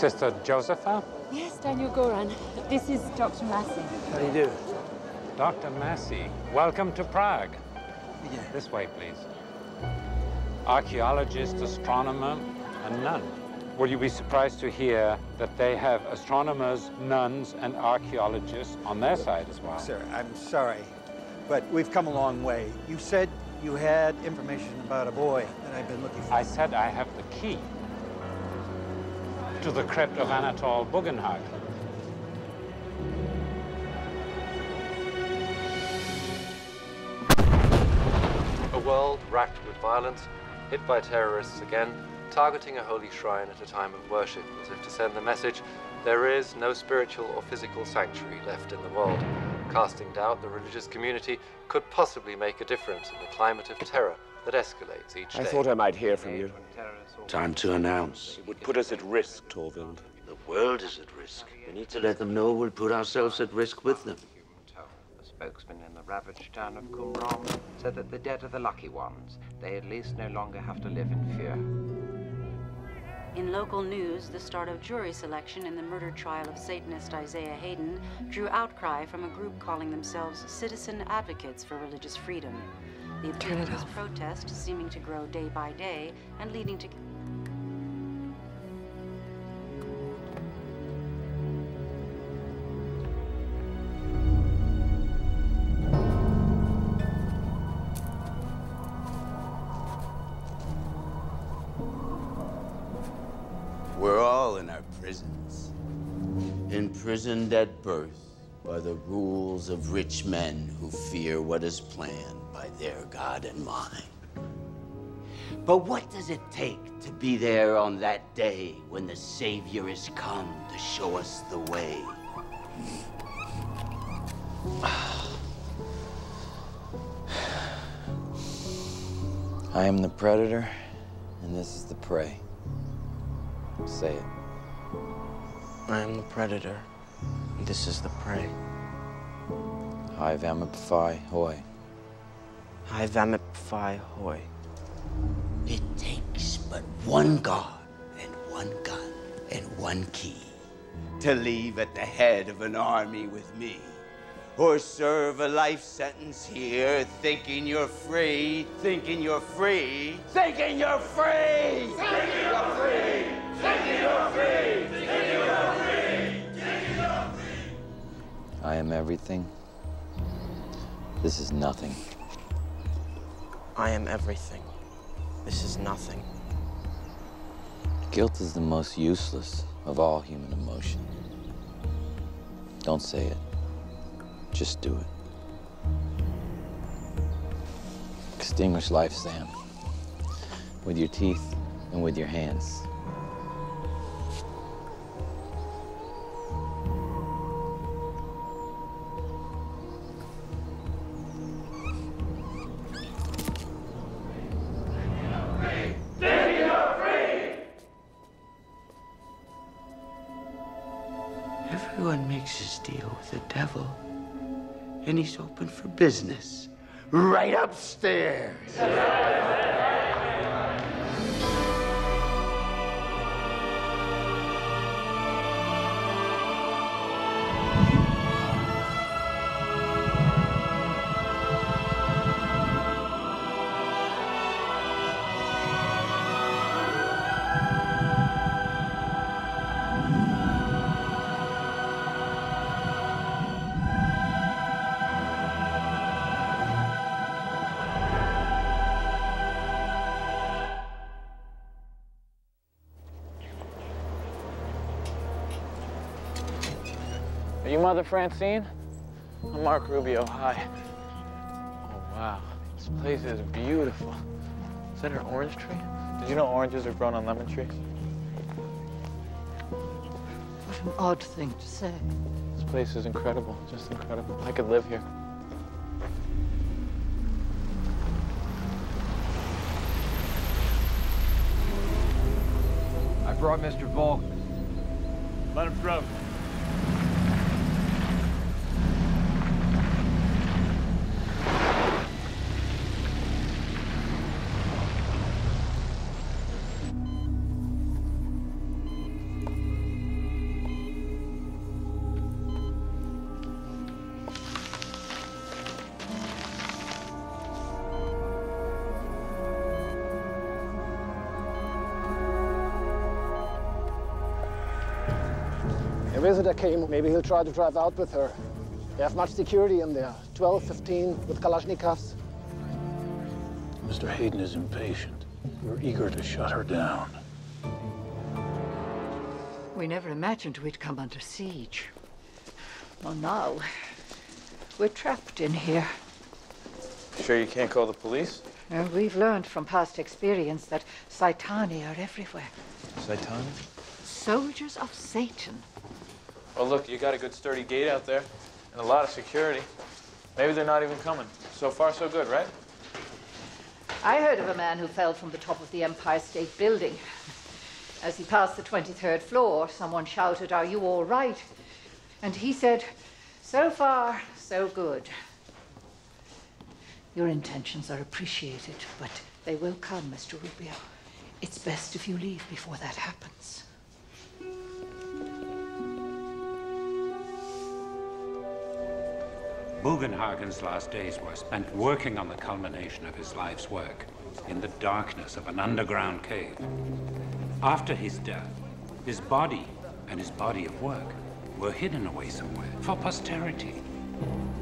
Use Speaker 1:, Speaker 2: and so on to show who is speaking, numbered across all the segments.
Speaker 1: Sister Josepha?
Speaker 2: Yes, Daniel Goran. This is Dr. Massey.
Speaker 3: How do you do?
Speaker 1: Dr. Massey, welcome to Prague.
Speaker 3: Yeah.
Speaker 1: This way, please. Archaeologist, astronomer, and nun. Will you be surprised to hear that they have astronomers, nuns, and archaeologists on their side as well?
Speaker 3: Sir, I'm sorry, but we've come a long way. You said you had information about a boy that I've been looking for.
Speaker 1: I said I have the key to the crypt of Anatol Bugenhagen.
Speaker 4: A world racked with violence, hit by terrorists again, targeting a holy shrine at a time of worship, as if to send the message, there is no spiritual or physical sanctuary left in the world. Casting doubt, the religious community could possibly make a difference in the climate of terror that escalates each day.
Speaker 5: I thought I might hear from you.
Speaker 6: Time to announce.
Speaker 5: It would put us at risk, Torvild.
Speaker 6: The world is at risk. We need to let them know we'll put ourselves at risk with them.
Speaker 7: A spokesman in the ravaged town of Qumran said that the dead are the lucky ones. They at least no longer have to live in fear.
Speaker 8: In local news, the start of jury selection in the murder trial of Satanist Isaiah Hayden drew outcry from a group calling themselves Citizen Advocates for Religious Freedom. The appeal to this protest seeming to grow day by day and leading to...
Speaker 6: We're all in our prisons. Imprisoned at birth by the rules of rich men who fear what is planned by their God and mine. But what does it take to be there on that day when the Savior is come to show us the way?
Speaker 9: I am the predator, and this is the prey. Say it.
Speaker 10: I am the predator, and this is the prey.
Speaker 9: Hi, Vamip Phi Hoi.
Speaker 10: Hi, Vamip Phi Hoi.
Speaker 6: It takes but one God and one gun and one key to leave at the head of an army with me, or serve a life sentence here, thinking you're free, thinking you're free, thinking you're free, thinking you're free, thinking you're free, thinking you're free, thinking you're free.
Speaker 9: I am everything. This is nothing.
Speaker 10: I am everything. This is nothing.
Speaker 9: Guilt is the most useless of all human emotion. Don't say it. Just do it. Extinguish life, Sam. With your teeth and with your hands.
Speaker 6: Everyone makes his deal with the devil, and he's open for business right upstairs.
Speaker 11: Are you Mother Francine? I'm Mark Rubio. Hi. Oh, wow. This place is beautiful. Is that an orange tree? Did you know oranges are grown on lemon trees?
Speaker 2: What an odd thing to say.
Speaker 11: This place is incredible. Just incredible. I could live here.
Speaker 12: I brought Mr. Volk. Let him through.
Speaker 13: visitor came. Maybe he'll try to drive out with her. They have much security in there. 12, 15 with Kalashnikovs.
Speaker 12: Mr. Hayden is impatient. We're eager to shut her down.
Speaker 2: We never imagined we'd come under siege. Well, now, we're trapped in here.
Speaker 11: Sure you can't call the police?
Speaker 2: We've learned from past experience that Saitani are everywhere.
Speaker 11: Saitani?
Speaker 2: Soldiers of Satan.
Speaker 11: Well, look, you got a good sturdy gate out there and a lot of security. Maybe they're not even coming. So far, so good, right?
Speaker 2: I heard of a man who fell from the top of the Empire State Building. As he passed the 23rd floor, someone shouted, "Are you all right?" And he said, "So far, so good." Your intentions are appreciated, but they will come, Mr. Rubio. It's best if you leave before that happens.
Speaker 1: Bugenhagen's last days were spent working on the culmination of his life's work in the darkness of an underground cave. After his death, his body and his body of work were hidden away somewhere for posterity.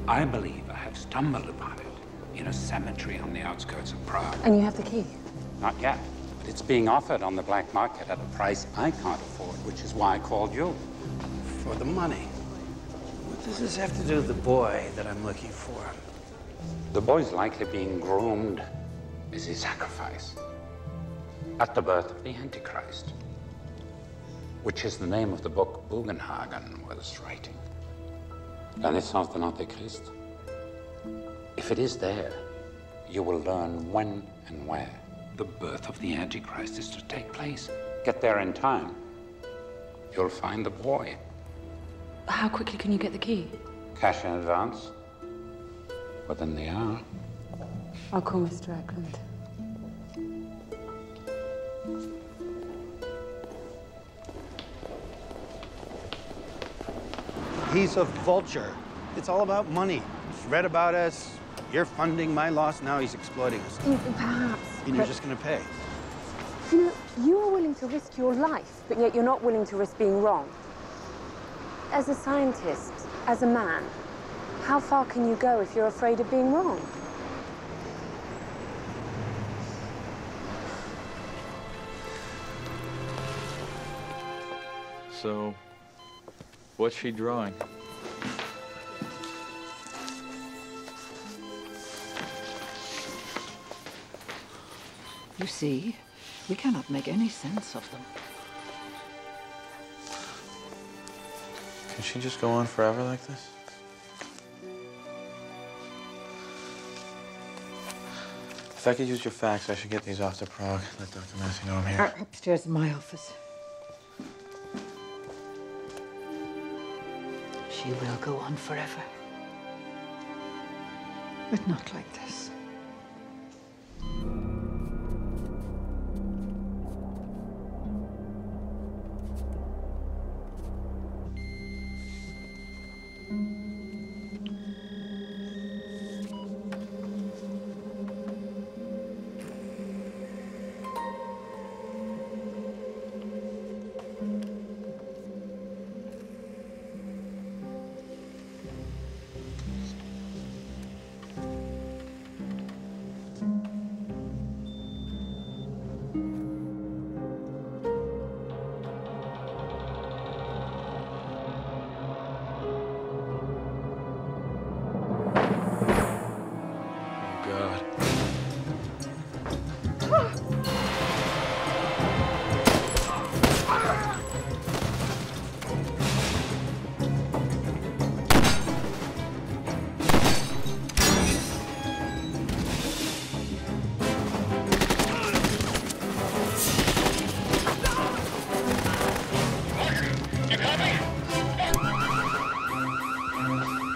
Speaker 1: I believe I have stumbled upon it in a cemetery on the outskirts of Prague.
Speaker 14: And you have the key?
Speaker 1: Not yet, but it's being offered on the black market at a price I can't afford, which is why I called you.
Speaker 3: For the money. What does this have to do with the boy that I'm looking for?
Speaker 1: The boy's likely being groomed as a sacrifice at the birth of the Antichrist, which is the name of the book Bugenhagen was writing. La naissance de l'Antéchrist. If it is there, you will learn when and where the birth of the Antichrist is to take place. Get there in time, you'll find the boy.
Speaker 14: How quickly can you get the key?
Speaker 1: Cash in advance, within the hour.
Speaker 14: I'll call Mr. Eklund.
Speaker 3: He's a vulture. It's all about money. He's read about us. You're funding my loss. Now he's exploiting us.
Speaker 14: Perhaps.
Speaker 3: And you're just going to pay.
Speaker 14: You know, you are willing to risk your life, but yet you're not willing to risk being wrong. As a scientist, as a man, how far can you go if you're afraid of being wrong?
Speaker 11: So, what's she drawing?
Speaker 2: You see, we cannot make any sense of them.
Speaker 11: Can she just go on forever like this? If I could use your fax, I should get these off to Prague. Let Dr. Massey know I'm here.
Speaker 2: Upstairs in my office. She will go on forever. But not like this.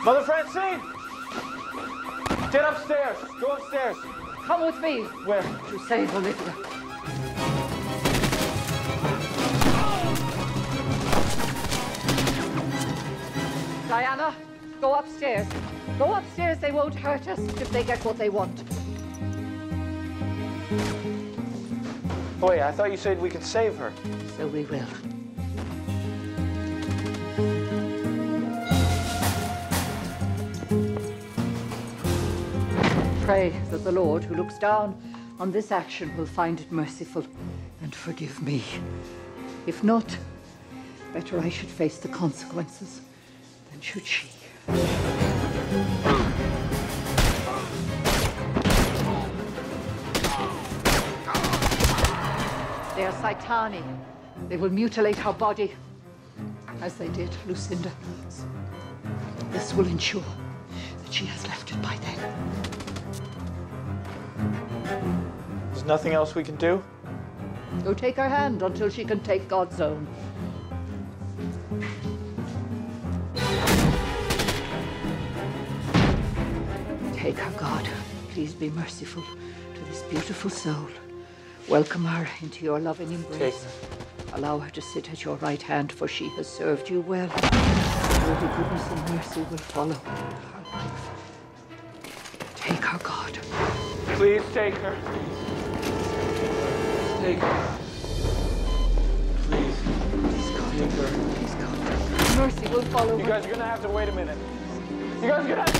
Speaker 11: Mother Francine! Get upstairs! Go upstairs!
Speaker 2: Come with me.
Speaker 11: Where?
Speaker 2: To save Olivia. Diana, go upstairs. Go upstairs. They won't hurt us if they get what they want.
Speaker 11: Wait, I thought you said we could save her.
Speaker 2: So we will. pray that the Lord, who looks down on this action, will find it merciful and forgive me. If not, better I should face the consequences than should she. They are Saitani. They will mutilate her body, as they did Lucinda. This will ensure that she has left it by then.
Speaker 11: There's nothing else we can do?
Speaker 2: Go take her hand until she can take God's own. Take her, God. Please be merciful to this beautiful soul. Welcome her into your loving embrace. Allow her to sit at your right hand, for she has served you well. Worthy goodness and mercy will follow her life. Take her, God.
Speaker 11: Please take her. Take her. Please.
Speaker 2: Please, God.
Speaker 11: Take her.
Speaker 2: Please, God. Mercy will follow her.
Speaker 11: You guys are gonna have to wait a minute. You guys are gonna have to...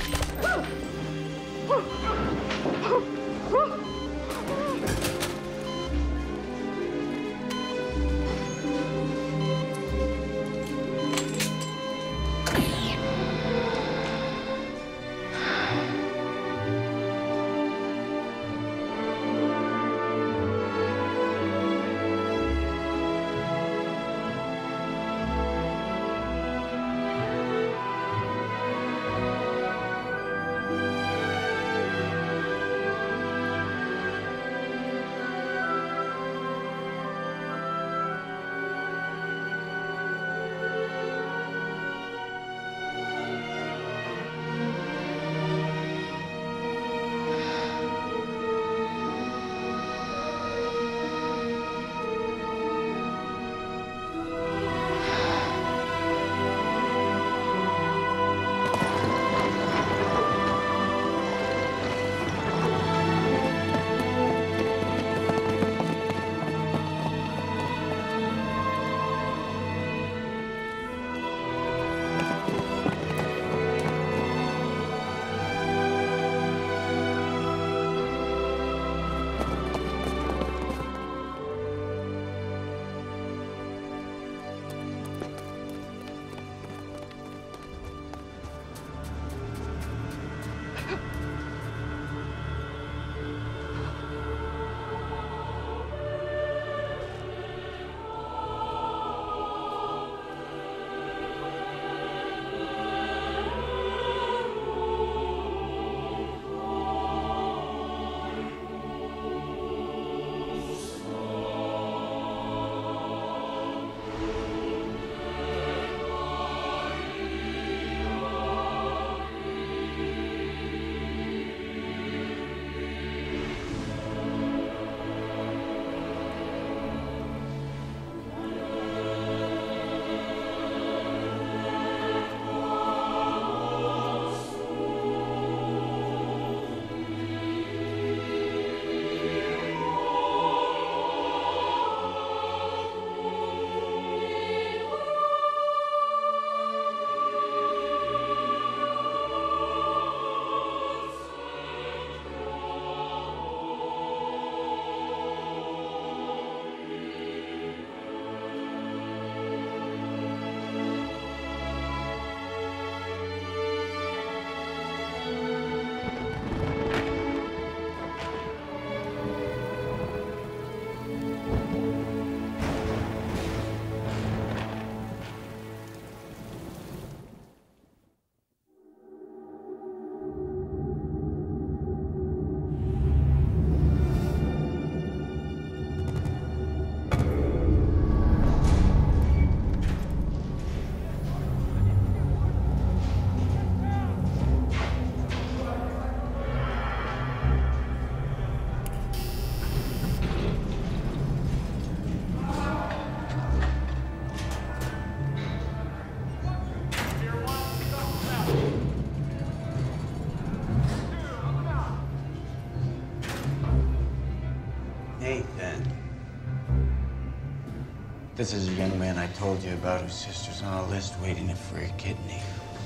Speaker 6: This is a young man I told you about whose sister's on a list waiting for a kidney.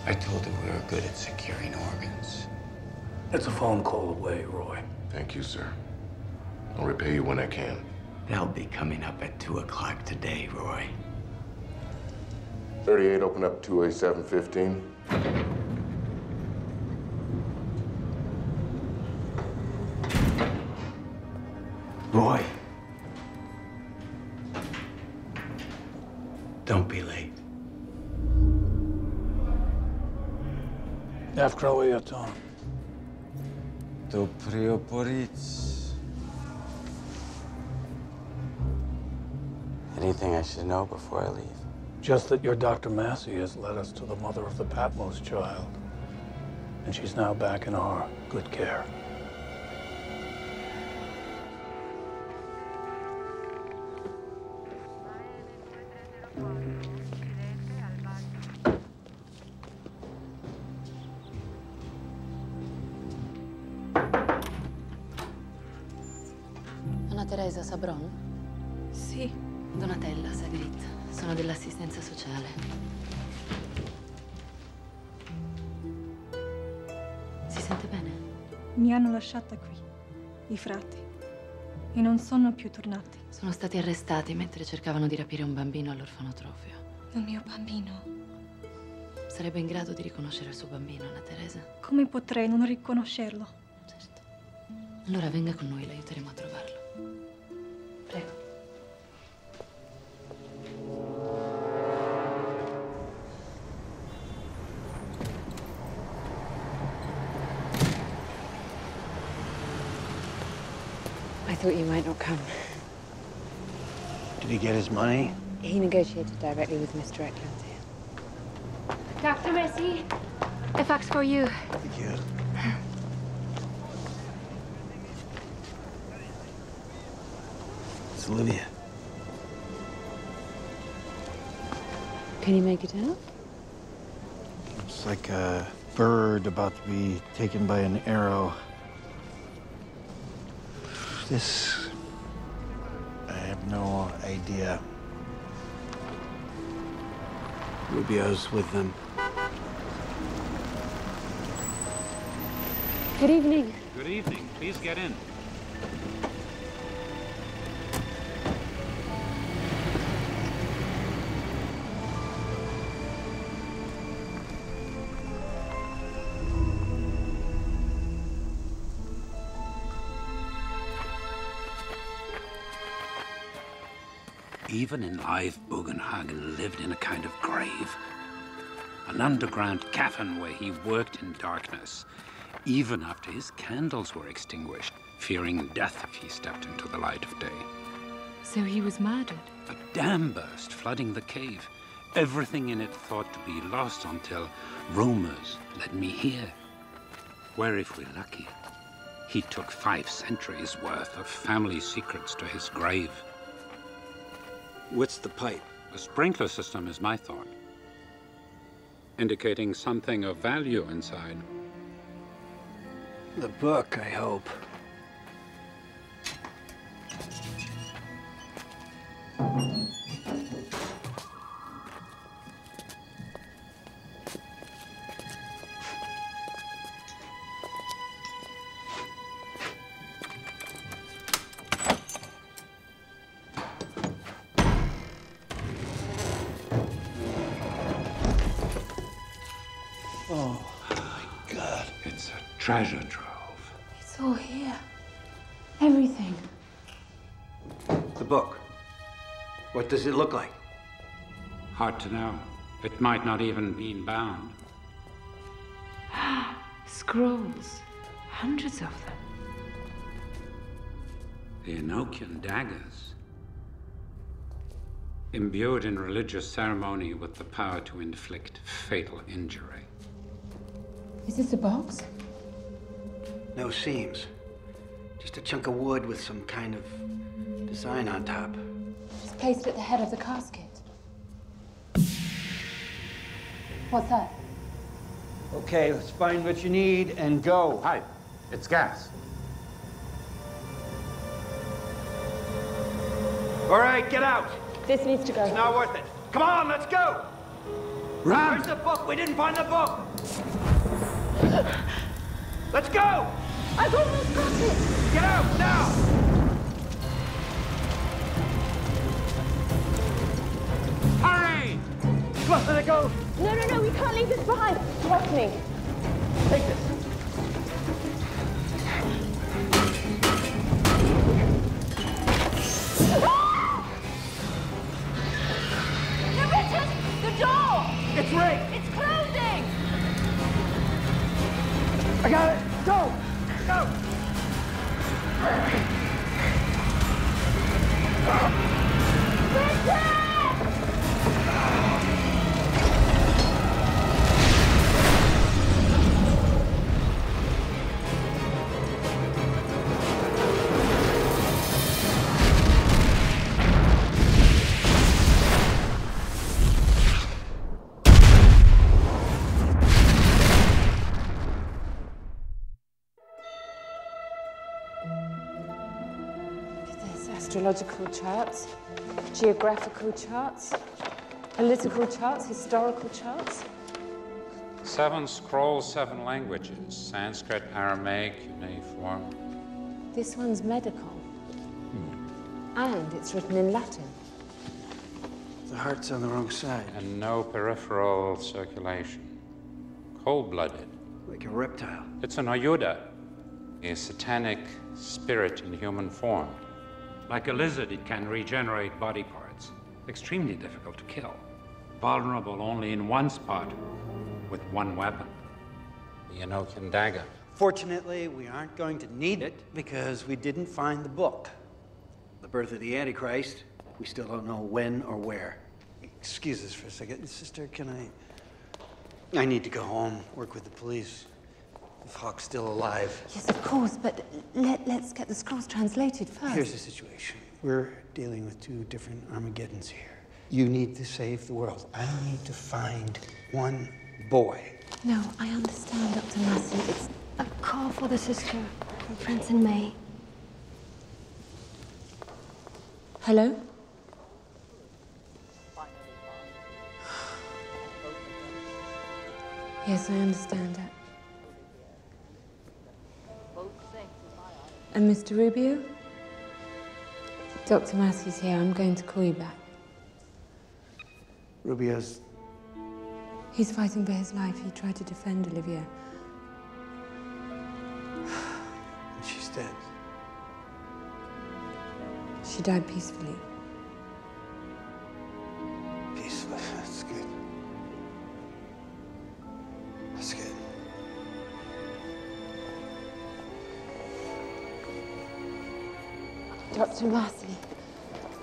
Speaker 6: I told her we were good at securing organs.
Speaker 12: It's a phone call away, Roy.
Speaker 15: Thank you, sir. I'll repay you when I can.
Speaker 6: They'll be coming up at 2 o'clock today, Roy.
Speaker 15: 38, open up 2A715.
Speaker 6: Roy. Don't be late.
Speaker 12: Evkroje to.
Speaker 9: To Prioporic. Anything I should know before I leave?
Speaker 12: Just that your Dr. Massey has led us to the mother of the Patmos child. And she's now back in our good care.
Speaker 16: Anna Teresa Sabron?
Speaker 17: Sì.
Speaker 16: Donatella, Sagrit. Sono dell'assistenza sociale. Si sente bene?
Speaker 17: Mi hanno lasciata qui, i frati, e non sono più tornati.
Speaker 16: Sono stati arrestati mentre cercavano di rapire un bambino all'orfanotrofio.
Speaker 17: Il mio bambino.
Speaker 16: Sarebbe in grado di riconoscere il suo bambino, Anna Teresa?
Speaker 17: Come potrei non riconoscerlo?
Speaker 16: Certo. Allora venga con noi, l'aiuteremo a trovarlo. Prego.
Speaker 14: I thought you might not come.
Speaker 3: Did he get his money?
Speaker 14: He negotiated directly with Mr. Eckland here.
Speaker 17: Dr. Massey, a fax for you.
Speaker 3: Thank you. It's Olivia.
Speaker 14: Can you make it out?
Speaker 3: It's like a bird about to be taken by an arrow. This... I have no idea. Rubio's with them.
Speaker 14: Good evening.
Speaker 1: Good evening. Please get in. Even in life, Bugenhagen lived in a kind of grave. An underground cavern where he worked in darkness, even after his candles were extinguished, fearing death if he stepped into the light of day.
Speaker 17: So he was murdered?
Speaker 1: A dam burst, flooding the cave. Everything in it thought to be lost until rumors led me here, where, if we're lucky, he took 5 centuries worth of family secrets to his grave.
Speaker 3: What's the pipe?
Speaker 1: The sprinkler system is my thought, indicating something of value inside.
Speaker 3: The book, I hope.
Speaker 1: Oh, my God. It's a treasure trove.
Speaker 17: It's all here. Everything.
Speaker 3: The book. What does it look like?
Speaker 1: Hard to know. It might not even be bound.
Speaker 17: Scrolls. Hundreds of them.
Speaker 1: The Enochian daggers. Imbued in religious ceremony with the power to inflict fatal injury.
Speaker 17: Is this a box?
Speaker 3: No seams. Just a chunk of wood with some kind of design on top.
Speaker 17: Just placed at the head of the casket. What's that?
Speaker 3: Okay, let's find what you need and go.
Speaker 1: Pipe. It's gas.
Speaker 3: All right, get out.
Speaker 14: This needs to go.
Speaker 3: It's not worth it. Come on, let's go.
Speaker 1: Run!
Speaker 3: Where's the book? We didn't find the book. Let's go!
Speaker 14: I've almost got it!
Speaker 3: Get out, now! Hurry! Come on, let it go!
Speaker 14: No, we can't leave this behind. Trust me.
Speaker 3: Take this.
Speaker 14: Richard! The door!
Speaker 3: It's rigged!
Speaker 14: It's closing!
Speaker 3: I got it! Go! Go!
Speaker 14: Astrological charts, geographical charts, political charts, historical charts.
Speaker 1: 7 scrolls, 7 languages. Sanskrit, Aramaic, cuneiform.
Speaker 14: This one's medical. And it's written in Latin.
Speaker 3: The heart's on the wrong side.
Speaker 1: And no peripheral circulation. Cold-blooded.
Speaker 3: Like a reptile.
Speaker 1: It's an Oyuda, a satanic spirit in human form. Like a lizard, it can regenerate body parts. Extremely difficult to kill. Vulnerable only in one spot, with one weapon. The Enochian dagger.
Speaker 3: Fortunately, we aren't going to need it because we didn't find the book. The birth of the Antichrist, we still don't know when or where. Excuse us for a second. Sister, can I need to go home, work with the police. If Hawk's still alive.
Speaker 14: Yes, of course, but let's get the scrolls translated first.
Speaker 3: Here's the situation. We're dealing with 2 different Armageddons here. You need to save the world. I need to find one boy.
Speaker 14: No, I understand, Dr. Massey. It's a call for the sister from Prince and May. Hello? Yes, I understand that. And Mr. Rubio? Dr. Massey's here. I'm going to call you back.
Speaker 3: Rubio's...
Speaker 14: He's fighting for his life. He tried to defend Olivia.
Speaker 3: And she's dead.
Speaker 14: She died peacefully.
Speaker 3: Peacefully. That's good. That's good.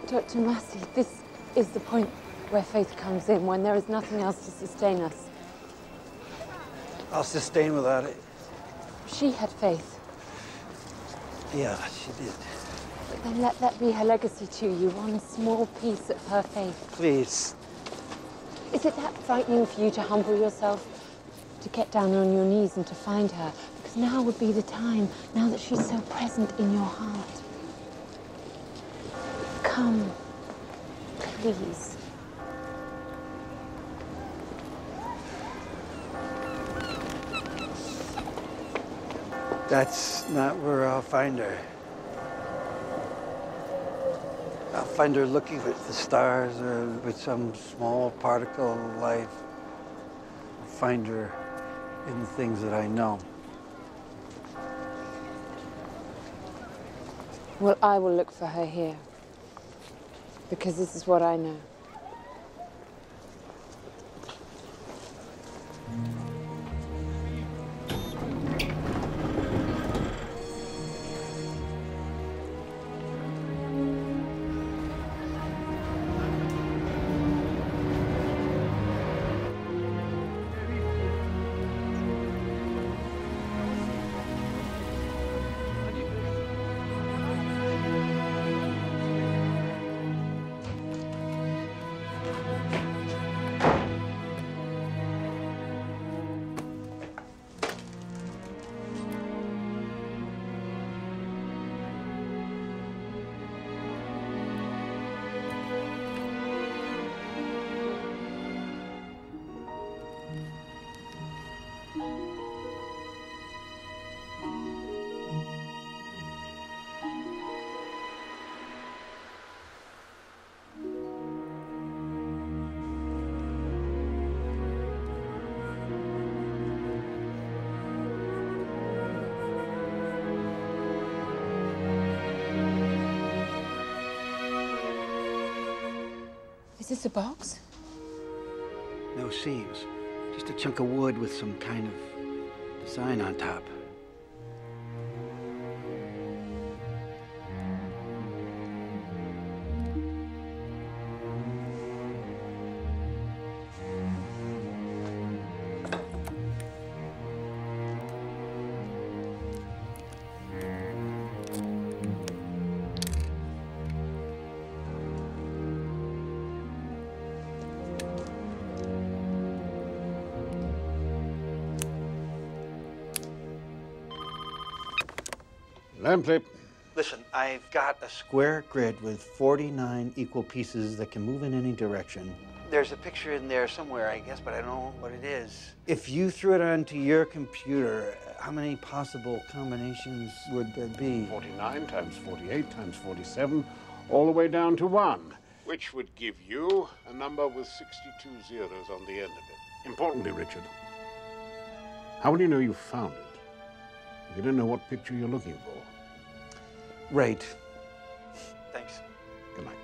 Speaker 14: Dr. Massey, this is the point where faith comes in, when there is nothing else to sustain us.
Speaker 3: I'll sustain without it.
Speaker 14: She had faith.
Speaker 3: Yeah, she did.
Speaker 14: But then let that be her legacy to you, one small piece of her faith.
Speaker 3: Please.
Speaker 14: Is it that frightening for you to humble yourself, to get down on your knees and to find her? Because now would be the time, now that she's so present in your heart. Come, please.
Speaker 3: That's not where I'll find her. I'll find her looking at the stars or with some small particle of life. I'll find her in the things that I know.
Speaker 14: Well, I will look for her here. Because this is what I know. this a box?
Speaker 3: No seams. Just a chunk of wood with some kind of design on top.
Speaker 18: Lampley.
Speaker 3: Listen, I've got a square grid with 49 equal pieces that can move in any direction. There's a picture in there somewhere, I guess, but I don't know what it is. If you threw it onto your computer, how many possible combinations would there be?
Speaker 18: 49 times 48 times 47, all the way down to 1, which would give you a number with 62 zeros on the end of it. Importantly, Richard, how will you know you found it if you don't know what picture you're looking for?
Speaker 3: Right. Thanks.
Speaker 18: Good night.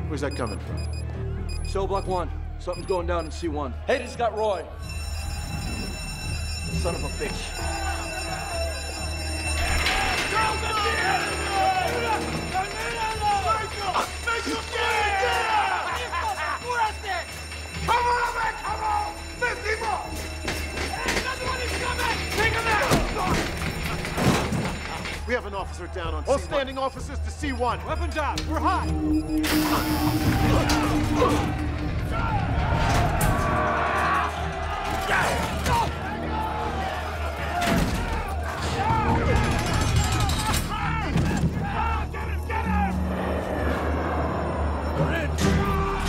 Speaker 19: Where's that coming from?
Speaker 20: Cell block 1. Something's going down in C1. Hayden's got Roy. Son of a bitch.
Speaker 19: We have an officer down on all C1. Standing officers to C1.
Speaker 20: Weapons out. We're hot.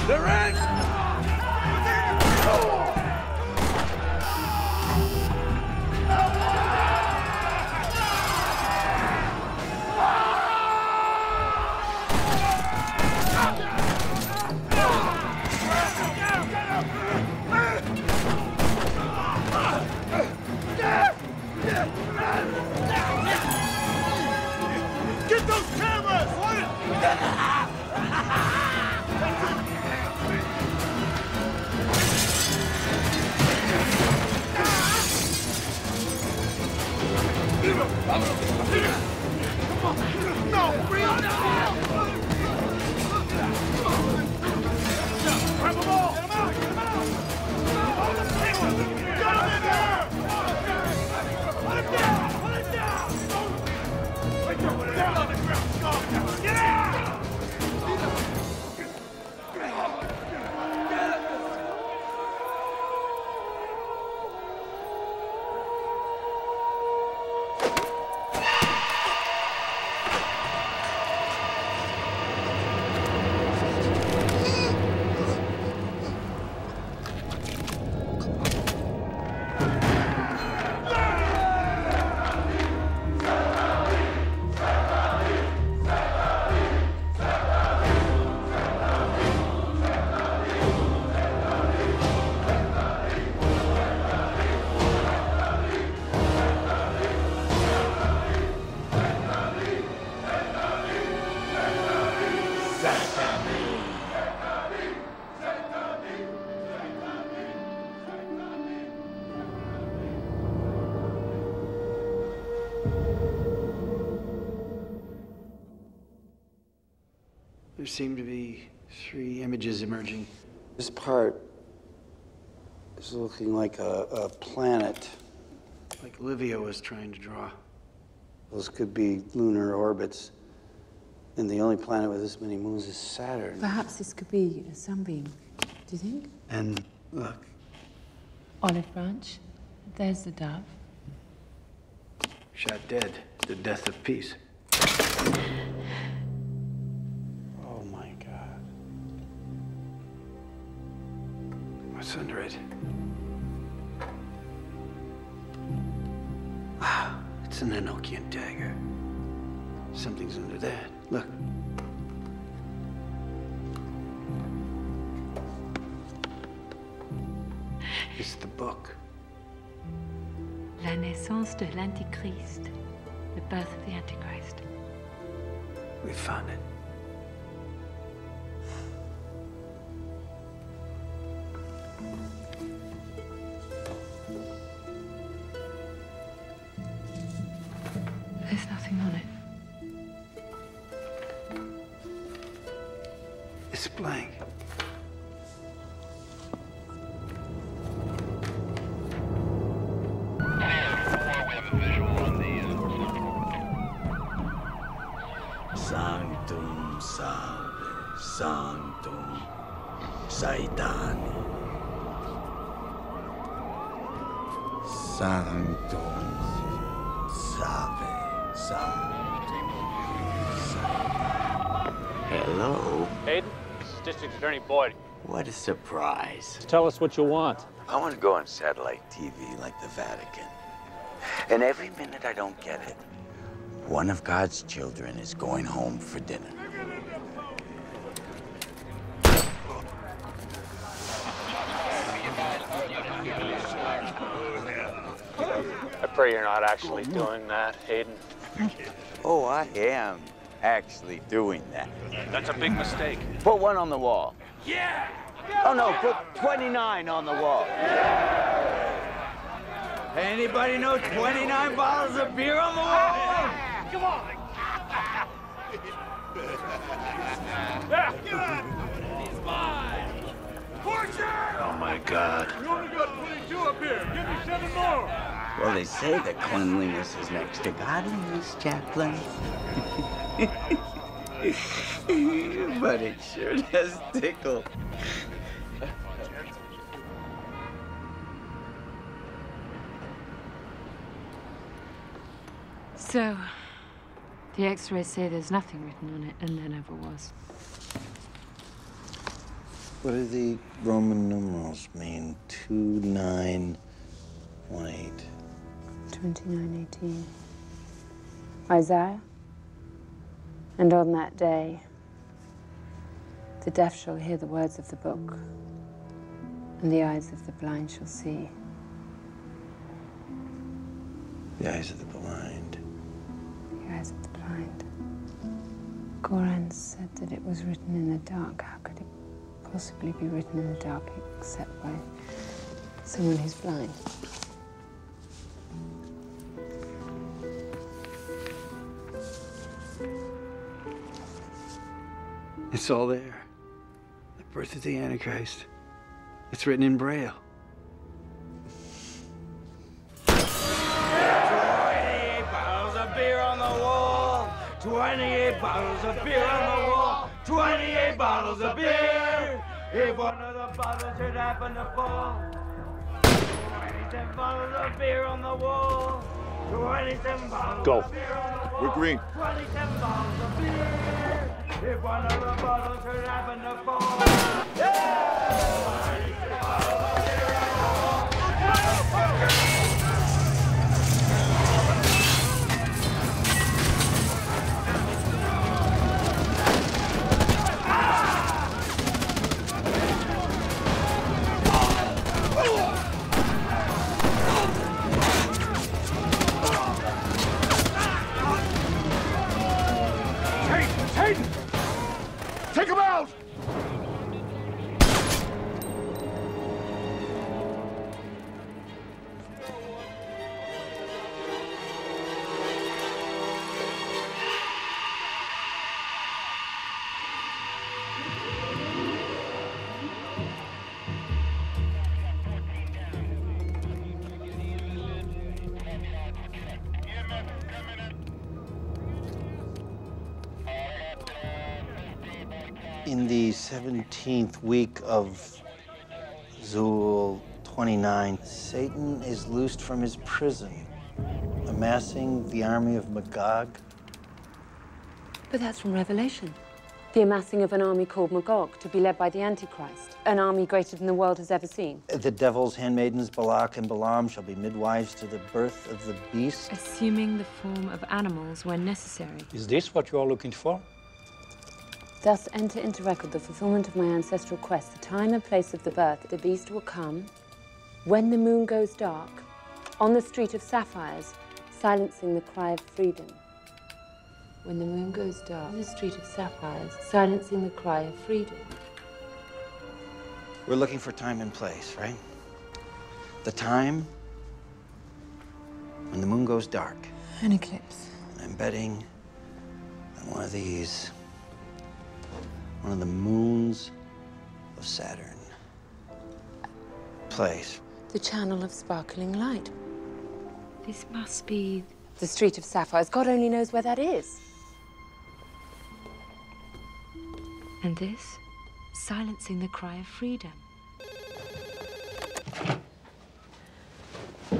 Speaker 19: They're in!
Speaker 20: Yeah!
Speaker 3: seem to be 3 images emerging.
Speaker 21: This part is looking like a planet.
Speaker 3: Like Livia was trying to draw.
Speaker 21: Those could be lunar orbits. And the only planet with this many moons is Saturn.
Speaker 14: Perhaps this could be a sunbeam. Do you think?
Speaker 3: And look.
Speaker 14: Olive branch. There's the dove.
Speaker 3: Shot dead. The death of peace.
Speaker 21: Oh my God.
Speaker 3: What's under it? Wow, it's an Enochian dagger. Something's under that. Look. It's the book.
Speaker 22: La naissance de l'Antichrist. The birth of the Antichrist.
Speaker 3: We found it.
Speaker 22: There's nothing on it.
Speaker 3: It's blank.
Speaker 6: Sanctum salve, sanctum Saitani. Sanctum salve, sanctum Saitani. Hello?
Speaker 11: Hayden, this is District Attorney Boyd.
Speaker 6: What a surprise.
Speaker 11: Tell us what you want.
Speaker 6: I want to go on satellite TV like the Vatican. And every minute I don't get it, one of God's children is going home for dinner.
Speaker 11: I pray you're not actually doing that, Hayden.
Speaker 6: Oh, I am actually doing that.
Speaker 11: That's a big mistake.
Speaker 6: Put 1 on the wall. Yeah! Oh, no, put 29 on the wall. Anybody know 29 bottles of beer on the wall?
Speaker 19: Come on! He's mine! Fortune!
Speaker 6: Oh, my God.
Speaker 19: We only got 22 up here. Give me 7 more.
Speaker 6: Well, they say that cleanliness is next to godliness, Chaplain. But it sure does tickle.
Speaker 22: So, the X-rays say there's nothing written on it, and there never was.
Speaker 21: What do the Roman numerals mean? 2918.
Speaker 14: 2918. Isaiah. And on that day, the deaf shall hear the words of the book, and the eyes of the blind shall see.
Speaker 21: The eyes of the blind.
Speaker 14: The eyes of the blind. Goran said that it was written in the dark. How could it possibly be written in the dark except by someone who's blind?
Speaker 3: It's all there. The birth of the Antichrist. It's written in Braille.
Speaker 6: 28 bottles of beer on the wall. 28 bottles of beer on the wall. 28 bottles of beer. If one of the bottles should happen to fall. 27 bottles of beer on the wall. 27 bottles of beer on the wall.
Speaker 19: We're green.
Speaker 6: 27 bottles of beer. If one of the bottles should happen to fall.
Speaker 19: Hayden! Take him out!
Speaker 21: In the 17th week of Zul 29, Satan is loosed from his prison, amassing the army of Magog.
Speaker 14: But that's from Revelation. The amassing of an army called Magog, to be led by the Antichrist, an army greater than the world has ever seen.
Speaker 21: The devil's handmaidens, Balak and Balaam, shall be midwives to the birth of the beast.
Speaker 22: Assuming the form of animals when necessary.
Speaker 12: Is this what you are looking for?
Speaker 14: Thus enter into record the fulfillment of my ancestral quest, the time and place of the birth. The beast will come when the moon goes dark, on the street of sapphires, silencing the cry of freedom. When the moon goes dark, on the street of sapphires, silencing the cry of freedom.
Speaker 21: We're looking for time and place, right? The time when the moon goes dark.
Speaker 14: An eclipse.
Speaker 21: I'm betting on one of these, one of the moons of Saturn. Place.
Speaker 14: The channel of sparkling light.
Speaker 22: This must be...
Speaker 14: the street of sapphires. God only knows where that is.
Speaker 22: And this? Silencing the cry of freedom.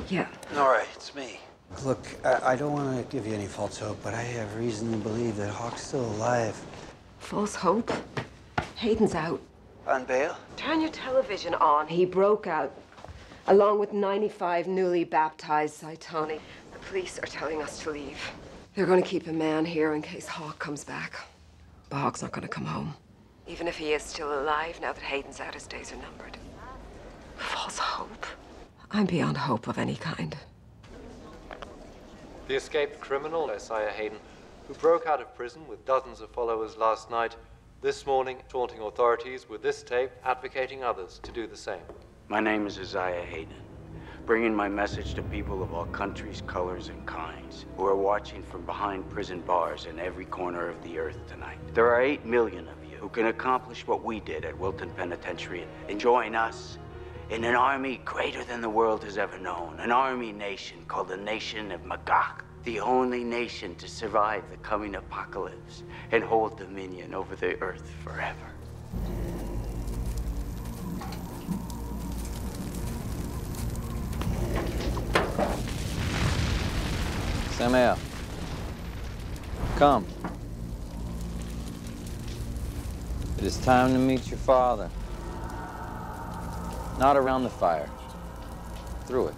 Speaker 14: Yeah.
Speaker 21: All right, it's me. Look, I don't want to give you any false hope, but I have reason to believe that Hawk's still alive.
Speaker 4: False hope? Hayden's out.
Speaker 21: On bail?
Speaker 4: Turn your television on. He broke out, along with 95 newly baptized Zaitani. The police are telling us to leave. They're going to keep a man here in case Hawk comes back. But Hawk's not going to come home. Even if he is still alive, now that Hayden's out, his days are numbered. False hope? I'm beyond hope of any kind.
Speaker 5: The escaped criminal, Isaiah Hayden, who broke out of prison with dozens of followers last night, this morning taunting authorities with this tape, advocating others to do the same.
Speaker 23: My name is Isaiah Hayden, bringing my message to people of all countries, colors, and kinds who are watching from behind prison bars in every corner of the earth tonight. There are 8 million of you who can accomplish what we did at Wilton Penitentiary and join us in an army greater than the world has ever known, an army nation called the Nation of Magog, the only nation to survive the coming apocalypse and hold dominion over the earth forever.
Speaker 9: Samael, come. It is time to meet your father. Not around the fire, through it.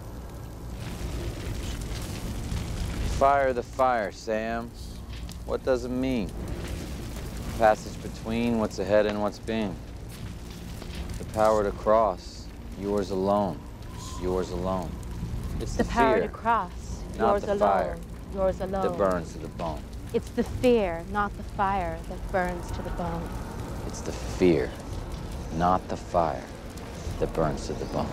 Speaker 9: Fire the fire, Sam. What does it mean? The passage between what's ahead and what's been. The power to cross, yours alone. Yours alone. It's
Speaker 24: the power
Speaker 9: fear,
Speaker 24: to cross,
Speaker 9: not
Speaker 24: yours
Speaker 9: the
Speaker 24: alone.
Speaker 9: fire
Speaker 24: Yours alone.
Speaker 9: that burns to the bone.
Speaker 24: It's the fear, not the fire, that burns to the bone.
Speaker 9: It's the fear, not the fire, that burns to the bone.